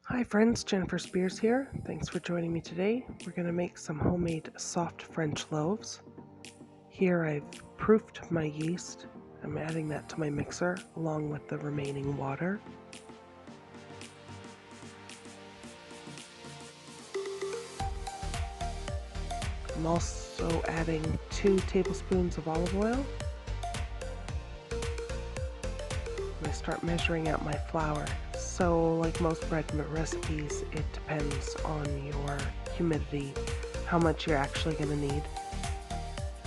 Hi friends, Jennifer Spears here. Thanks for joining me today. We're going to make some homemade soft French loaves. Here I've proofed my yeast. I'm adding that to my mixer along with the remaining water. I'm also adding 2 tablespoons of olive oil. I start measuring out my flour. So like most bread recipes, it depends on your humidity, how much you're actually going to need.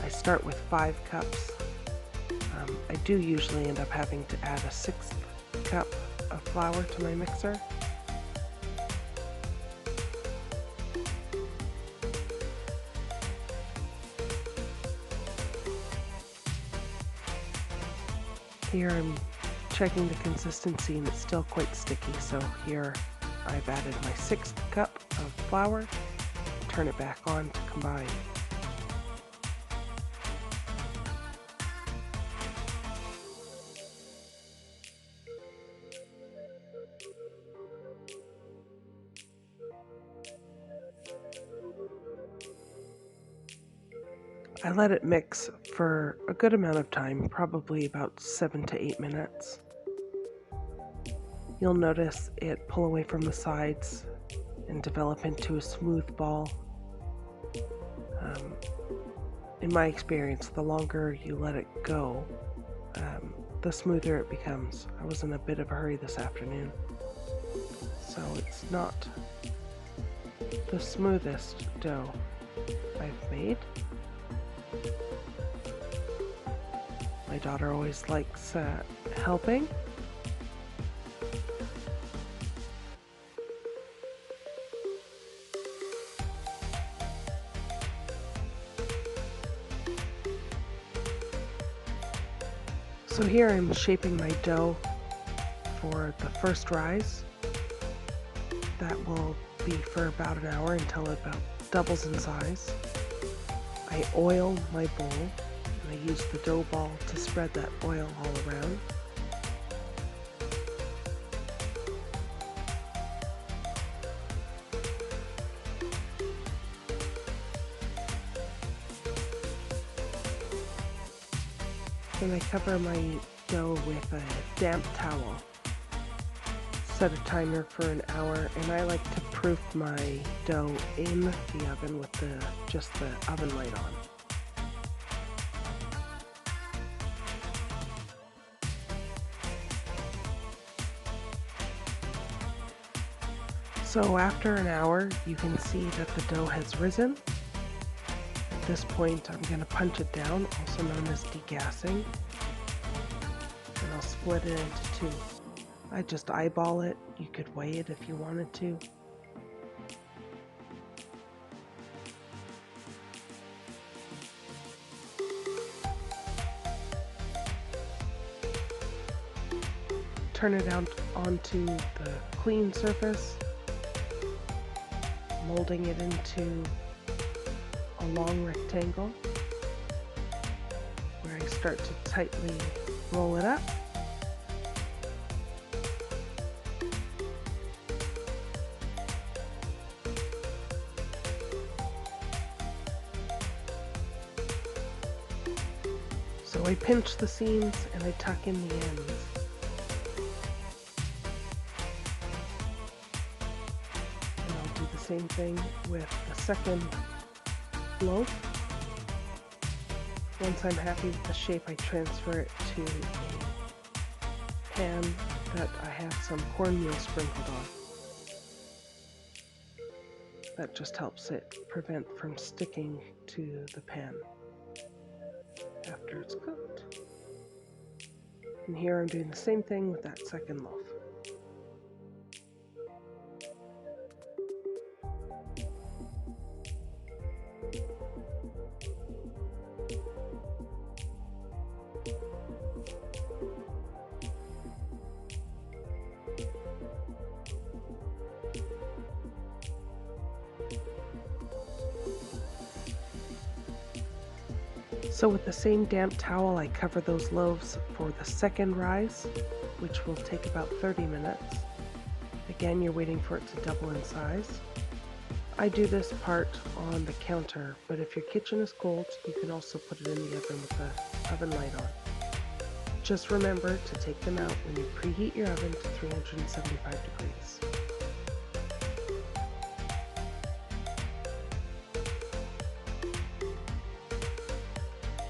I start with 5 cups. I do usually end up having to add a 1/6 cup of flour to my mixer. Here I'm checking the consistency and it's still quite sticky, so here I've added my 1/6 cup of flour, turn it back on to combine. I let it mix for a good amount of time, probably about 7 to 8 minutes. You'll notice it pull away from the sides and develop into a smooth ball. In my experience, the longer you let it go, the smoother it becomes. I was in a bit of a hurry this afternoon, so it's not the smoothest dough I've made. My daughter always likes helping. So here I'm shaping my dough for the first rise. That will be for about an hour until it about doubles in size. I oil my bowl and I use the dough ball to spread that oil all around. Then I cover my dough with a damp towel. Set a timer for an hour, and I like to proof my dough in the oven with just the oven light on. So after an hour, you can see that the dough has risen. At this point, I'm going to punch it down, also known as degassing, and I'll split it into 2. I just eyeball it. You could weigh it if you wanted to. Turn it out onto the clean surface, molding it into a long rectangle where I start to tightly roll it up. So I pinch the seams and I tuck in the ends. And I'll do the same thing with the second loaf. Once I'm happy with the shape, I transfer it to a pan that I have some cornmeal sprinkled on. That just helps it prevent from sticking to the pan after it's cooked. And here I'm doing the same thing with that second loaf. So with the same damp towel, I cover those loaves for the second rise, which will take about 30 minutes. I Again, you're waiting for it to double in size. I do this part on the counter, but if your kitchen is cold, you can also put it in the oven with the oven light on. Just remember to take them out when you preheat your oven to 375 degrees.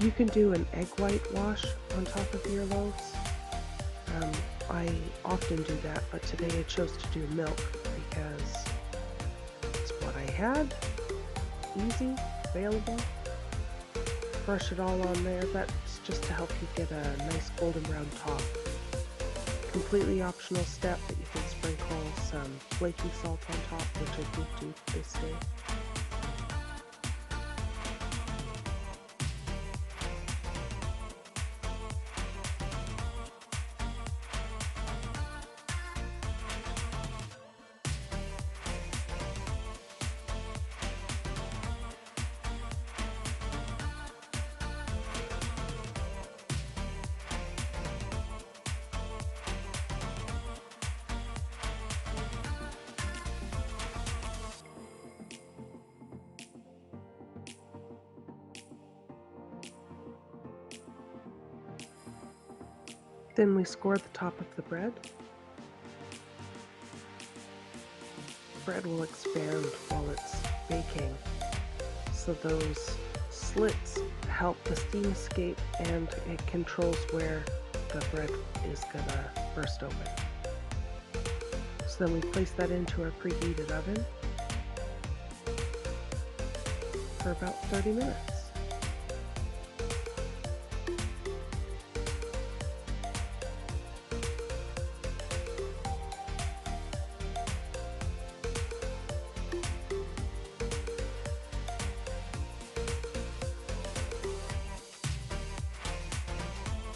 You can do an egg white wash on top of your loaves. I often do that, but today I chose to do milk because it's what I had, easy, available. Brush it all on there. That's just to help you get a nice golden brown top. Completely optional step, but you can sprinkle some flaky salt on top, which I did do this day. Then we score the top of the bread. Bread will expand while it's baking, so those slits help the steam escape and it controls where the bread is gonna burst open. So then we place that into our preheated oven for about 30 minutes.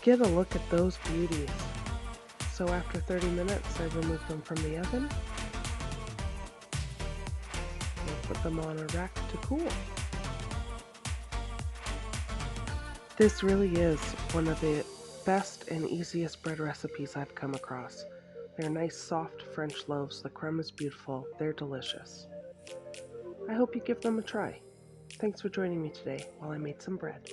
Get a look at those beauties. So after 30 minutes, I remove them from the oven. We'll put them on a rack to cool. This really is one of the best and easiest bread recipes I've come across. They're nice soft French loaves. The crumb is beautiful. They're delicious. I hope you give them a try. Thanks for joining me today while I made some bread.